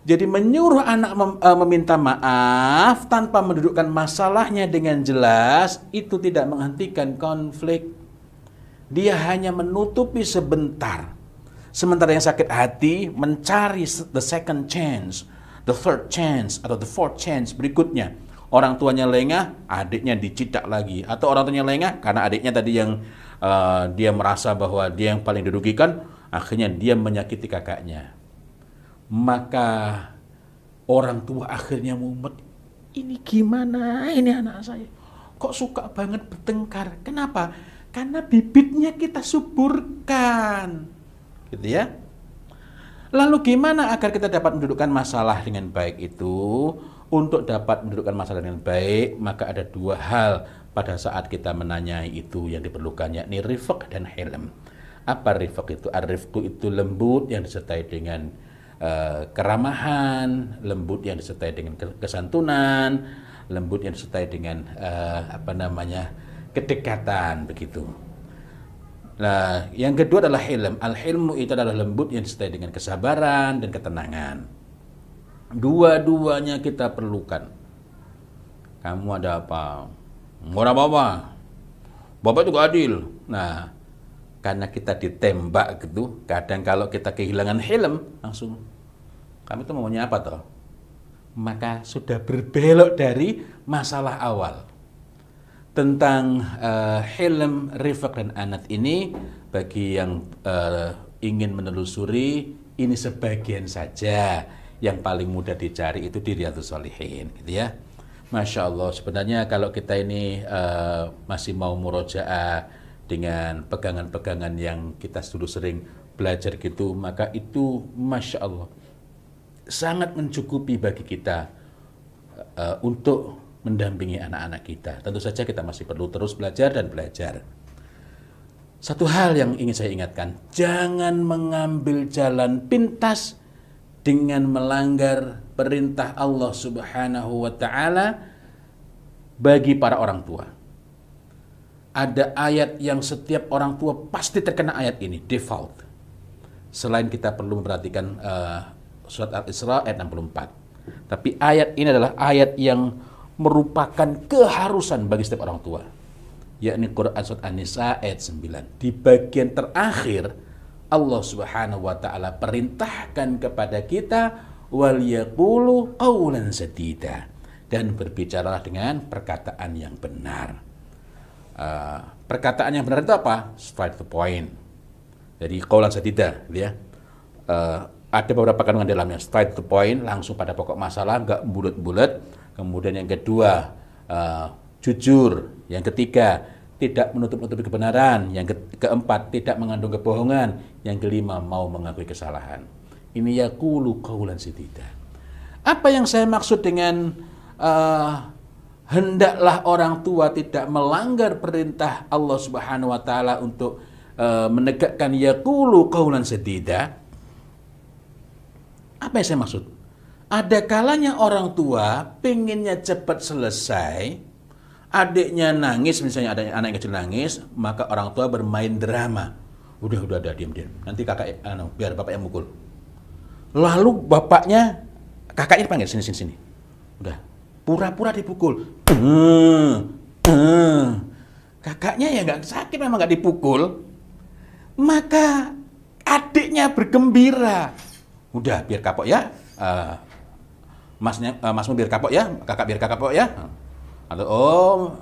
Jadi menyuruh anak meminta maaf tanpa mendudukkan masalahnya dengan jelas itu tidak menghentikan konflik. Dia hanya menutupi sebentar. Sementara yang sakit hati mencari the second chance, the third chance, atau the fourth chance berikutnya. Orang tuanya lengah, adiknya dicidak lagi. Atau orang tuanya lengah, karena adiknya tadi yang dia merasa bahwa dia yang paling dirugikan, akhirnya dia menyakiti kakaknya. Maka orang tua akhirnya mumet, ini gimana ini anak saya? Kok suka banget bertengkar? Kenapa? Karena bibitnya kita suburkan. Gitu ya. Lalu gimana agar kita dapat mendudukkan masalah dengan baik itu? Untuk dapat mendudukkan masalah dengan baik, maka ada dua hal pada saat kita menanyai itu yang diperlukan, yakni rifq dan hilm. Apa rifq itu? Ar-rifq itu lembut yang disertai dengan keramahan, lembut yang disertai dengan kesantunan, lembut yang disertai dengan kedekatan begitu. Nah, yang kedua adalah hilm. Al-hilmu itu adalah lembut yang disertai dengan kesabaran dan ketenangan. Dua-duanya kita perlukan. Kamu ada apa? Nggak ada apa-apa. Bapak juga adil. Nah, karena kita ditembak gitu, kadang kalau kita kehilangan hilm, langsung, kami tuh maunya apa toh? Maka sudah berbelok dari masalah awal. Tentang hilm, rifq, dan anat ini, bagi yang ingin menelusuri, ini sebagian saja. Yang paling mudah dicari itu di Riyadhus Shalihin, gitu ya. Masya Allah, sebenarnya kalau kita ini masih mau murojaah dengan pegangan-pegangan yang kita dulu sering belajar gitu, maka itu Masya Allah sangat mencukupi bagi kita untuk mendampingi anak-anak kita. Tentu saja kita masih perlu terus belajar dan belajar. Satu hal yang ingin saya ingatkan, jangan mengambil jalan pintas dengan melanggar perintah Allah Subhanahu wa Ta'ala bagi para orang tua. Ada ayat yang setiap orang tua pasti terkena ayat ini, default. Selain kita perlu memperhatikan surat Al-Isra ayat 64. Tapi ayat ini adalah ayat yang merupakan keharusan bagi setiap orang tua, yakni Quran surat An-Nisa ayat 9. Di bagian terakhir Allah Subhanahu wa Ta'ala perintahkan kepada kita wal yaqulu qawlan sadida, dan berbicaralah dengan perkataan yang benar. Perkataan yang benar itu apa? Straight to the point. Jadi qawlan sadida, ya. Ada beberapa kandungan dalamnya, straight to the point, langsung pada pokok masalah, enggak bulat-bulat. Kemudian yang kedua, jujur. Yang ketiga, tidak menutup-nutupi kebenaran. Yang keempat, tidak mengandung kebohongan. Yang kelima, mau mengakui kesalahan. Ini yaqulu qawlan sadida. Apa yang saya maksud dengan hendaklah orang tua tidak melanggar perintah Allah Subhanahu wa Ta'ala untuk menegakkan yaqulu qawlan sadida? Apa yang saya maksud? Ada kalanya orang tua pengennya cepat selesai, adiknya nangis, misalnya ada anak yang kecil nangis, maka orang tua bermain drama. Udah, diam. Nanti kakak, biar bapak yang mukul. Lalu bapaknya, kakaknya dipanggil, sini. Udah, pura-pura dipukul. Kakaknya ya nggak sakit, memang nggak dipukul. Maka adiknya bergembira. Udah, biar kapok ya. Masmu biar kapok ya, kakak biar kakak kapok ya. Atau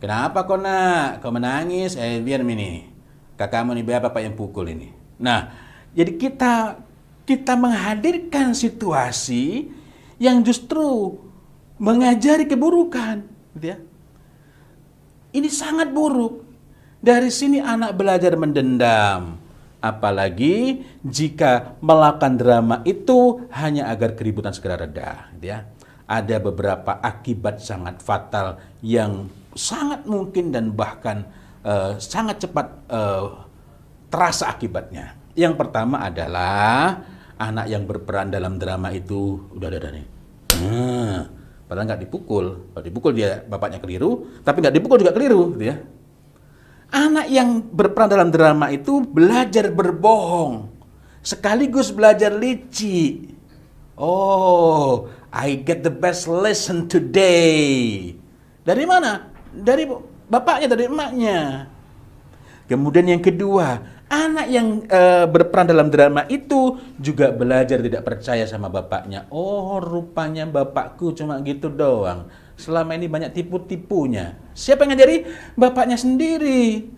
kenapa kau nak? Kau menangis? Biar ini. Kakakmu nih, biar bapak yang pukul ini. Nah, jadi kita menghadirkan situasi yang justru mengajari keburukan, gitu ya. Ini sangat buruk. Dari sini anak belajar mendendam. Apalagi jika melakukan drama itu hanya agar keributan segera reda, gitu ya. Ada beberapa akibat sangat fatal yang sangat mungkin dan bahkan sangat cepat terasa akibatnya. Yang pertama adalah anak yang berperan dalam drama itu udah nih. Padahal nggak dipukul. Kalau dipukul dia bapaknya keliru, tapi nggak dipukul juga keliru, gitu ya. Anak yang berperan dalam drama itu belajar berbohong, sekaligus belajar licik. Oh, I get the best lesson today. Dari mana? Dari bapaknya, dari emaknya. Kemudian yang kedua, anak yang berperan dalam drama itu juga belajar tidak percaya sama bapaknya. Oh, rupanya bapakku cuma gitu doang. Selama ini banyak tipu-tipunya. Siapa yang ngajari? Bapaknya sendiri.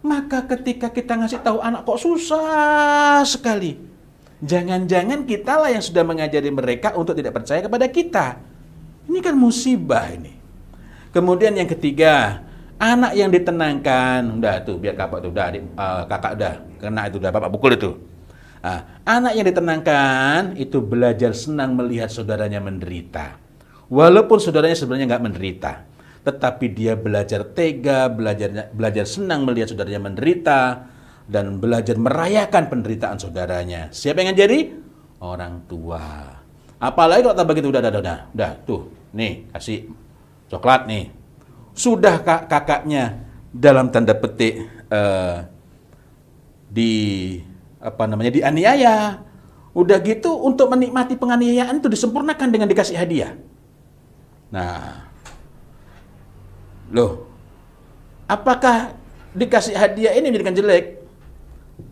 Maka ketika kita ngasih tahu anak kok susah sekali. Jangan-jangan kitalah yang sudah mengajari mereka untuk tidak percaya kepada kita. Ini kan musibah ini. Kemudian yang ketiga, anak yang ditenangkan, udah tuh biar kakak tuh, udah kakak udah kena itu, udah bapak pukul itu. Anak yang ditenangkan itu belajar senang melihat saudaranya menderita, walaupun saudaranya sebenarnya nggak menderita, tetapi dia belajar tega, belajar senang melihat saudaranya menderita dan belajar merayakan penderitaan saudaranya. Siapa yang ngajari? Orang tua. Apalagi kalau tak begitu, udah tuh, nih kasih coklat nih. Sudah kakaknya dalam tanda petik dianiaya. Udah gitu untuk menikmati penganiayaan itu disempurnakan dengan dikasih hadiah. Nah, loh, apakah dikasih hadiah ini menjadikan jelek?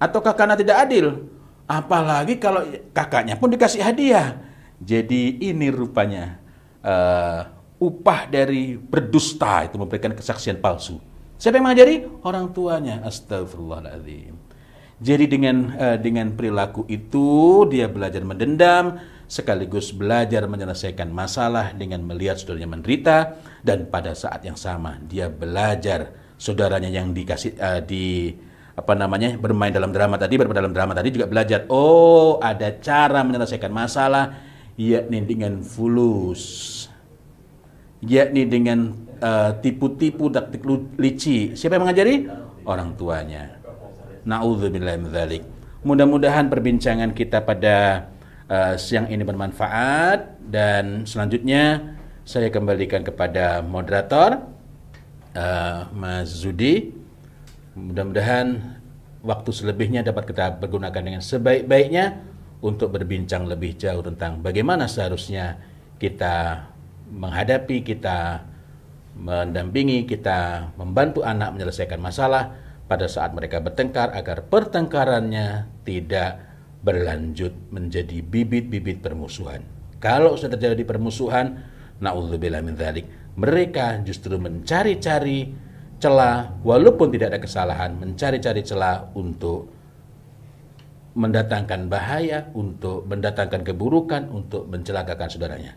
Ataukah karena tidak adil? Apalagi kalau kakaknya pun dikasih hadiah. Jadi ini rupanya upah dari berdusta, itu memberikan kesaksian palsu. Siapa yang mengajari? Orang tuanya. Astagfirullahaladzim. Jadi dengan perilaku itu dia belajar mendendam, sekaligus belajar menyelesaikan masalah dengan melihat saudaranya menderita, dan pada saat yang sama dia belajar saudaranya yang bermain dalam drama tadi, bermain dalam drama tadi juga belajar, oh ada cara menyelesaikan masalah, yakni dengan fulus, yakni dengan tipu-tipu, taktik licik. Siapa yang mengajari? Orang tuanya. Na'udzubillahi min dzalik. Mudah-mudahan perbincangan kita pada siang ini bermanfaat, dan selanjutnya saya kembalikan kepada moderator Mas Zudi. Mudah-mudahan waktu selebihnya dapat kita pergunakan dengan sebaik-baiknya untuk berbincang lebih jauh tentang bagaimana seharusnya kita menghadapi, kita mendampingi, kita membantu anak menyelesaikan masalah pada saat mereka bertengkar, agar pertengkarannya tidak berlanjut menjadi bibit-bibit permusuhan. Kalau sudah terjadi permusuhan, na'udzubillah min dzalik, mereka justru mencari-cari celah, walaupun tidak ada kesalahan, mencari-cari celah untuk mendatangkan bahaya, untuk mendatangkan keburukan, untuk mencelakakan saudaranya.